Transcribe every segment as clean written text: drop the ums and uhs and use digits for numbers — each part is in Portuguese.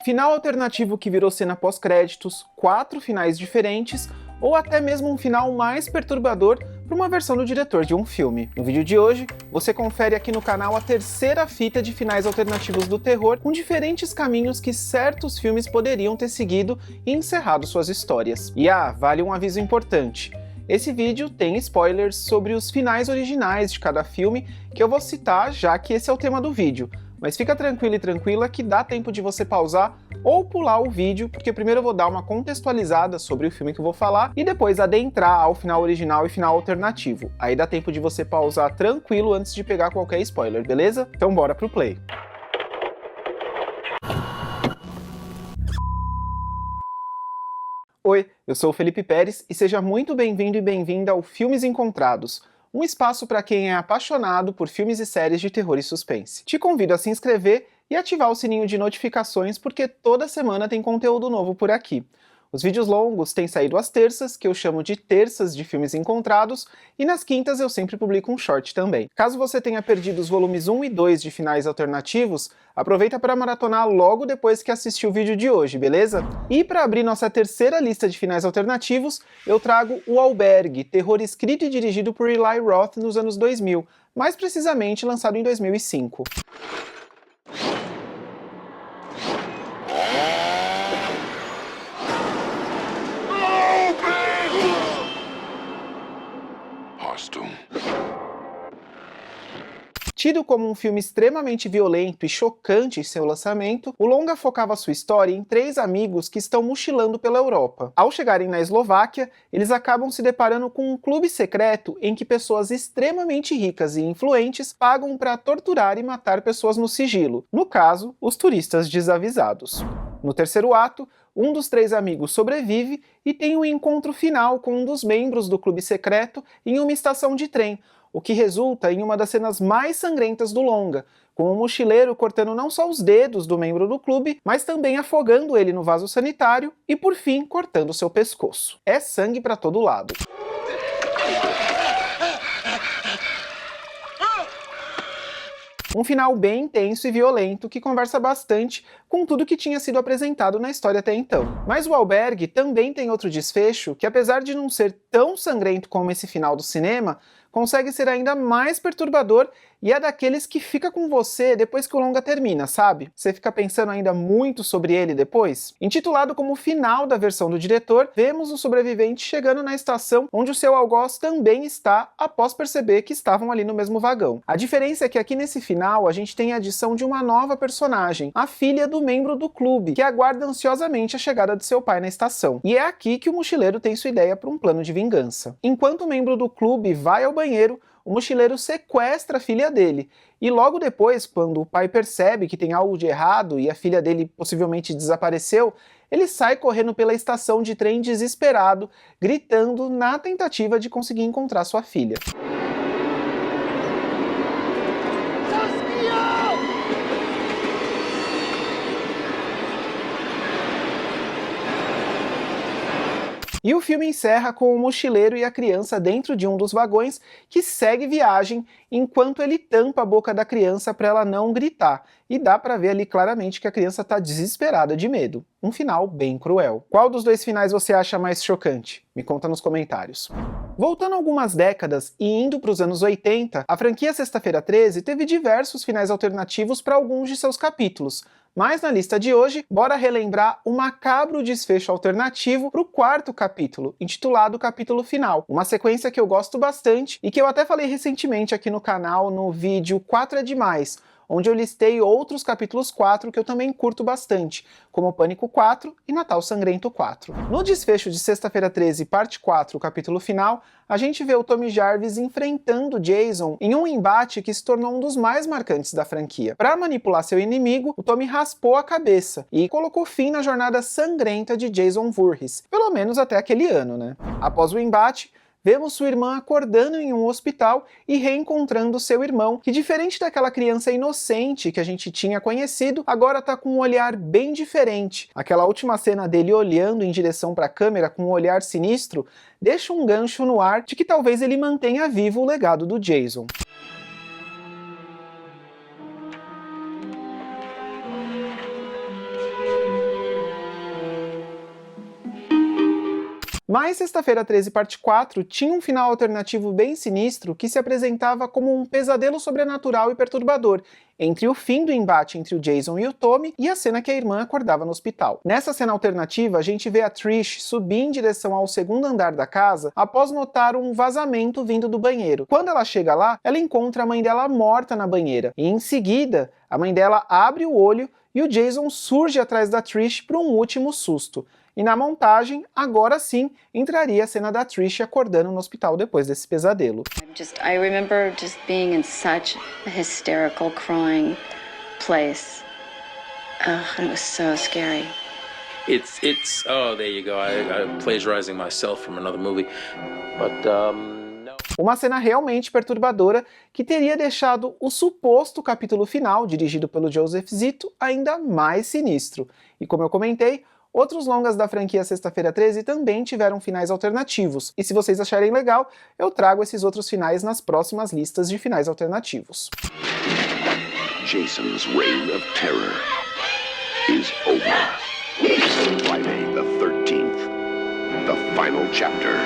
Final alternativo que virou cena pós-créditos, 4 finais diferentes, ou até mesmo um final mais perturbador para uma versão do diretor de um filme. No vídeo de hoje, você confere aqui no canal a terceira fita de finais alternativos do terror, com diferentes caminhos que certos filmes poderiam ter seguido e encerrado suas histórias. E vale um aviso importante. Esse vídeo tem spoilers sobre os finais originais de cada filme, que eu vou citar já que esse é o tema do vídeo. Mas fica tranquilo e tranquila que dá tempo de você pausar ou pular o vídeo, porque primeiro eu vou dar uma contextualizada sobre o filme que eu vou falar e depois adentrar ao final original e final alternativo. Aí dá tempo de você pausar tranquilo antes de pegar qualquer spoiler, beleza? Então bora pro play. Oi, eu sou o Felipe Pérez e seja muito bem-vindo e bem-vinda ao Filmes Encontrados, um espaço para quem é apaixonado por filmes e séries de terror e suspense. Te convido a se inscrever e ativar o sininho de notificações porque toda semana tem conteúdo novo por aqui. Os vídeos longos têm saído às terças, que eu chamo de terças de filmes encontrados, e nas quintas eu sempre publico um short também. Caso você tenha perdido os volumes 1 e 2 de finais alternativos, aproveita para maratonar logo depois que assistir o vídeo de hoje, beleza? E para abrir nossa terceira lista de finais alternativos, eu trago O Albergue, terror escrito e dirigido por Eli Roth nos anos 2000, mais precisamente lançado em 2005. Tido como um filme extremamente violento e chocante em seu lançamento, o longa focava sua história em 3 amigos que estão mochilando pela Europa. Ao chegarem na Eslováquia, eles acabam se deparando com um clube secreto em que pessoas extremamente ricas e influentes pagam para torturar e matar pessoas no sigilo, no caso, os turistas desavisados. No terceiro ato, um dos 3 amigos sobrevive e tem um encontro final com um dos membros do clube secreto em uma estação de trem, o que resulta em uma das cenas mais sangrentas do longa, com o mochileiro cortando não só os dedos do membro do clube, mas também afogando ele no vaso sanitário e, por fim, cortando seu pescoço. É sangue pra todo lado. Um final bem intenso e violento que conversa bastante com tudo que tinha sido apresentado na história até então. Mas o Albergue também tem outro desfecho que, apesar de não ser tão sangrento como esse final do cinema, consegue ser ainda mais perturbador e é daqueles que fica com você depois que o longa termina, sabe? Você fica pensando ainda muito sobre ele depois? Intitulado como o final da versão do diretor, vemos o sobrevivente chegando na estação onde o seu algoz também está após perceber que estavam ali no mesmo vagão. A diferença é que aqui nesse final a gente tem a adição de uma nova personagem, a filha do membro do clube, que aguarda ansiosamente a chegada de seu pai na estação. E é aqui que o mochileiro tem sua ideia para um plano de vingança. Enquanto o membro do clube vai ao banheiro, o mochileiro sequestra a filha dele, e logo depois, quando o pai percebe que tem algo de errado e a filha dele possivelmente desapareceu, ele sai correndo pela estação de trem desesperado, gritando na tentativa de conseguir encontrar sua filha. E o filme encerra com o mochileiro e a criança dentro de um dos vagões que segue viagem enquanto ele tampa a boca da criança para ela não gritar. E dá para ver ali claramente que a criança está desesperada de medo. Um final bem cruel. Qual dos 2 finais você acha mais chocante? Me conta nos comentários. Voltando algumas décadas e indo para os anos 80, a franquia Sexta-feira 13 teve diversos finais alternativos para alguns de seus capítulos. Mas na lista de hoje, bora relembrar o macabro desfecho alternativo para o 4º capítulo, intitulado Capítulo Final, uma sequência que eu gosto bastante e que eu até falei recentemente aqui no canal no vídeo 4 é Demais, onde eu listei outros capítulos 4 que eu também curto bastante, como Pânico 4 e Natal Sangrento 4. No desfecho de Sexta-feira 13, parte 4, o capítulo final, a gente vê o Tommy Jarvis enfrentando Jason em um embate que se tornou um dos mais marcantes da franquia. Para manipular seu inimigo, o Tommy raspou a cabeça e colocou fim na jornada sangrenta de Jason Voorhees, pelo menos até aquele ano, né? Após o embate, vemos sua irmã acordando em um hospital e reencontrando seu irmão, que diferente daquela criança inocente que a gente tinha conhecido, agora tá com um olhar bem diferente. Aquela última cena dele olhando em direção para a câmera com um olhar sinistro deixa um gancho no ar de que talvez ele mantenha vivo o legado do Jason. Mas Sexta-feira 13 parte 4 tinha um final alternativo bem sinistro que se apresentava como um pesadelo sobrenatural e perturbador, entre o fim do embate entre o Jason e o Tommy e a cena que a irmã acordava no hospital. Nessa cena alternativa, a gente vê a Trish subir em direção ao segundo andar da casa após notar um vazamento vindo do banheiro. Quando ela chega lá, ela encontra a mãe dela morta na banheira, e em seguida, a mãe dela abre o olho e o Jason surge atrás da Trish para um último susto. E na montagem, agora sim, entraria a cena da Trish acordando no hospital depois desse pesadelo. I remember just being in such a hysterical, crying place. And it was so scary. It's oh, there you go. I'm plagiarizing myself from another movie. But no. Uma cena realmente perturbadora que teria deixado o suposto capítulo final, dirigido pelo Joseph Zito, ainda mais sinistro. E como eu comentei, outros longas da franquia Sexta-feira 13 também tiveram finais alternativos, e se vocês acharem legal, eu trago esses outros finais nas próximas listas de finais alternativos. Jason's reign of terror is over. Friday the 13th, the final chapter.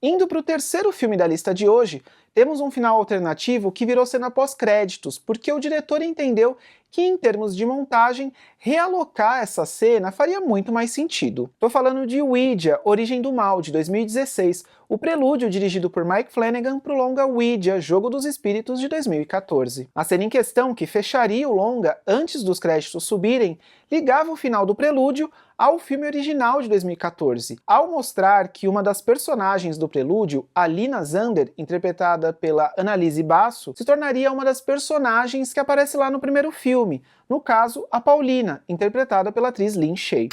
Indo para o terceiro filme da lista de hoje, temos um final alternativo que virou cena pós-créditos, porque o diretor entendeu que, em termos de montagem, realocar essa cena faria muito mais sentido. Tô falando de Ouija, Origem do Mal, de 2016, o prelúdio dirigido por Mike Flanagan para o longa Ouija, Jogo dos Espíritos, de 2014. A cena em questão, que fecharia o longa antes dos créditos subirem, ligava o final do prelúdio ao filme original de 2014, ao mostrar que uma das personagens do prelúdio, a Lina Zander, interpretada pela Annalise Basso, se tornaria uma das personagens que aparece lá no primeiro filme, no caso, a Paulina, interpretada pela atriz Lin Shaye.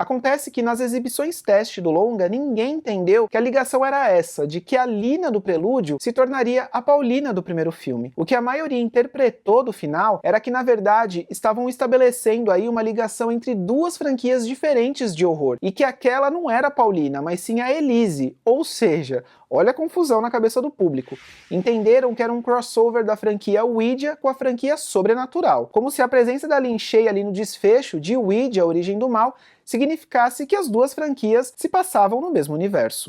Acontece que nas exibições teste do longa, ninguém entendeu que a ligação era essa, de que a Lina do prelúdio se tornaria a Paulina do primeiro filme. O que a maioria interpretou do final era que, na verdade, estavam estabelecendo aí uma ligação entre duas franquias diferentes de horror, e que aquela não era a Paulina, mas sim a Elise, ou seja, olha a confusão na cabeça do público. Entenderam que era um crossover da franquia Ouija com a franquia Sobrenatural, como se a presença da Lin Shaye ali no desfecho de Ouija, Origem do Mal, significasse que as duas franquias se passavam no mesmo universo.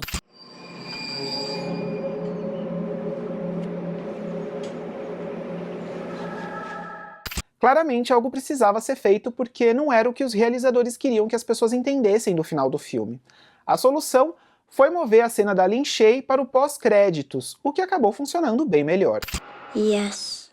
Claramente algo precisava ser feito porque não era o que os realizadores queriam que as pessoas entendessem do final do filme. A solução foi mover a cena da Lin Shaye para o pós-créditos, o que acabou funcionando bem melhor. Yes.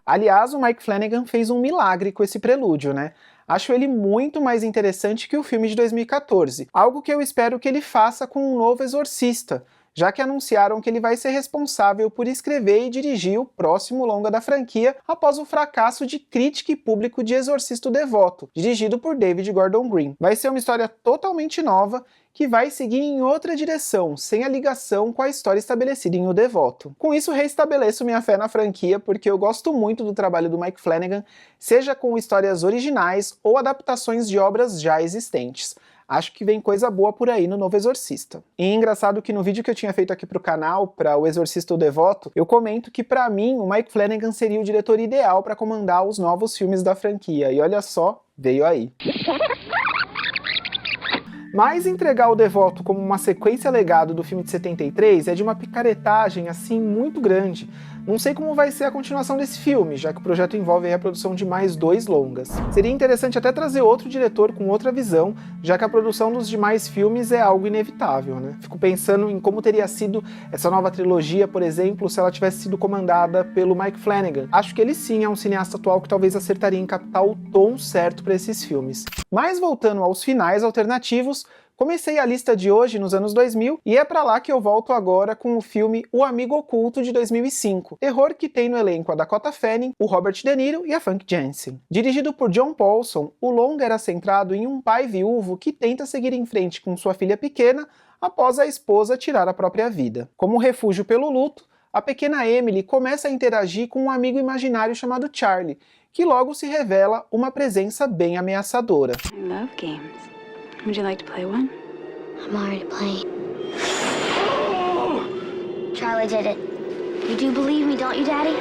Aliás, o Mike Flanagan fez um milagre com esse prelúdio, né? Acho ele muito mais interessante que o filme de 2014, algo que eu espero que ele faça com um novo Exorcista, já que anunciaram que ele vai ser responsável por escrever e dirigir o próximo longa da franquia após o fracasso de crítica e público de Exorcista o Devoto, dirigido por David Gordon Green. Vai ser uma história totalmente nova, que vai seguir em outra direção, sem a ligação com a história estabelecida em O Devoto. Com isso, reestabeleço minha fé na franquia, porque eu gosto muito do trabalho do Mike Flanagan, seja com histórias originais ou adaptações de obras já existentes. Acho que vem coisa boa por aí no novo Exorcista. E é engraçado que no vídeo que eu tinha feito aqui pro canal, para o Exorcista o Devoto, eu comento que pra mim o Mike Flanagan seria o diretor ideal para comandar os novos filmes da franquia, e olha só, veio aí. Mas entregar o Devoto como uma sequência legado do filme de 73 é de uma picaretagem assim muito grande. Não sei como vai ser a continuação desse filme, já que o projeto envolve a produção de mais 2 longas. Seria interessante até trazer outro diretor com outra visão, já que a produção dos demais filmes é algo inevitável, né? Fico pensando em como teria sido essa nova trilogia, por exemplo, se ela tivesse sido comandada pelo Mike Flanagan. Acho que ele sim é um cineasta atual que talvez acertaria em captar o tom certo para esses filmes. Mas voltando aos finais alternativos, comecei a lista de hoje nos anos 2000 e é pra lá que eu volto agora com o filme O Amigo Oculto de 2005, terror que tem no elenco a Dakota Fanning, o Robert De Niro e a Famke Janssen. Dirigido por John Paulson, o longa era centrado em um pai viúvo que tenta seguir em frente com sua filha pequena após a esposa tirar a própria vida. Como refúgio pelo luto, a pequena Emily começa a interagir com um amigo imaginário chamado Charlie, que logo se revela uma presença bem ameaçadora. I love games. Would you like to play one? I'm already playing. Charlie did it. You do believe me, don't you, Daddy?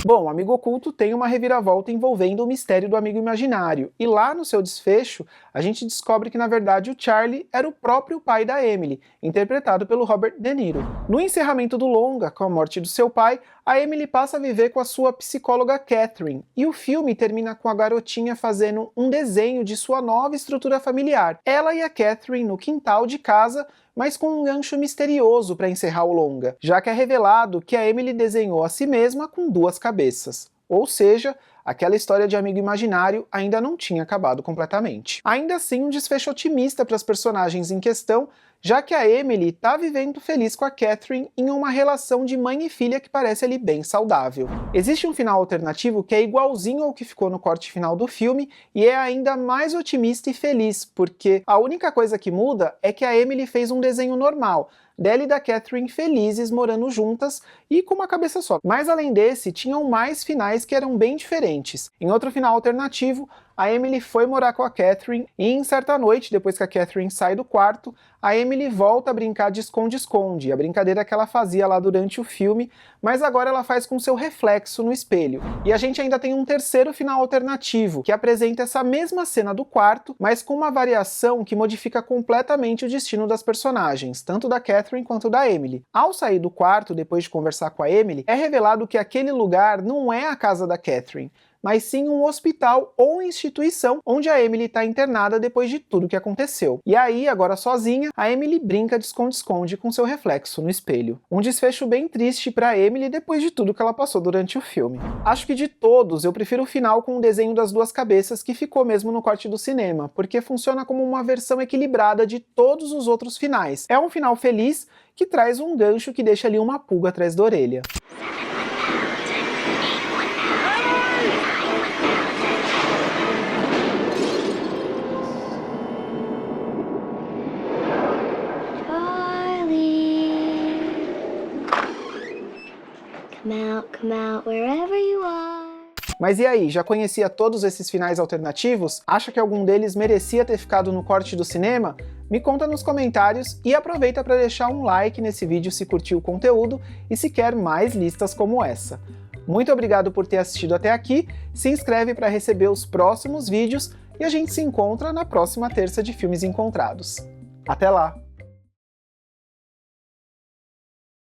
Bom, Amigo Oculto tem uma reviravolta envolvendo o mistério do amigo imaginário, e lá no seu desfecho, a gente descobre que na verdade o Charlie era o próprio pai da Emily, interpretado pelo Robert De Niro. No encerramento do longa, com a morte do seu pai, a Emily passa a viver com a sua psicóloga Catherine, e o filme termina com a garotinha fazendo um desenho de sua nova estrutura familiar, ela e a Catherine no quintal de casa, mas com um gancho misterioso para encerrar o longa, já que é revelado que a Emily desenhou a si mesma com duas cabeças. Ou seja, aquela história de amigo imaginário ainda não tinha acabado completamente. Ainda assim, um desfecho otimista para as personagens em questão, já que a Emily está vivendo feliz com a Catherine em uma relação de mãe e filha que parece ali bem saudável. Existe um final alternativo que é igualzinho ao que ficou no corte final do filme e é ainda mais otimista e feliz, porque a única coisa que muda é que a Emily fez um desenho normal, dela e da Catherine felizes morando juntas e com uma cabeça só. Mas além desse, tinham mais finais que eram bem diferentes. Em outro final alternativo, a Emily foi morar com a Catherine e em certa noite, depois que a Catherine sai do quarto, a Emily volta a brincar de esconde-esconde, a brincadeira que ela fazia lá durante o filme, mas agora ela faz com seu reflexo no espelho. E a gente ainda tem um terceiro final alternativo, que apresenta essa mesma cena do quarto, mas com uma variação que modifica completamente o destino das personagens, tanto da Catherine quanto da Emily. Ao sair do quarto, depois de conversar com a Emily, é revelado que aquele lugar não é a casa da Catherine, mas sim um hospital ou instituição onde a Emily está internada depois de tudo que aconteceu. E aí, agora sozinha, a Emily brinca de esconde-esconde com seu reflexo no espelho. Um desfecho bem triste para Emily depois de tudo que ela passou durante o filme. Acho que de todos, eu prefiro o final com o desenho das duas cabeças que ficou mesmo no corte do cinema, porque funciona como uma versão equilibrada de todos os outros finais. É um final feliz que traz um gancho que deixa ali uma pulga atrás da orelha. Come out, wherever you are. Mas e aí, já conhecia todos esses finais alternativos? Acha que algum deles merecia ter ficado no corte do cinema? Me conta nos comentários e aproveita para deixar um like nesse vídeo se curtiu o conteúdo e se quer mais listas como essa. Muito obrigado por ter assistido até aqui, se inscreve para receber os próximos vídeos e a gente se encontra na próxima terça de Filmes Encontrados. Até lá!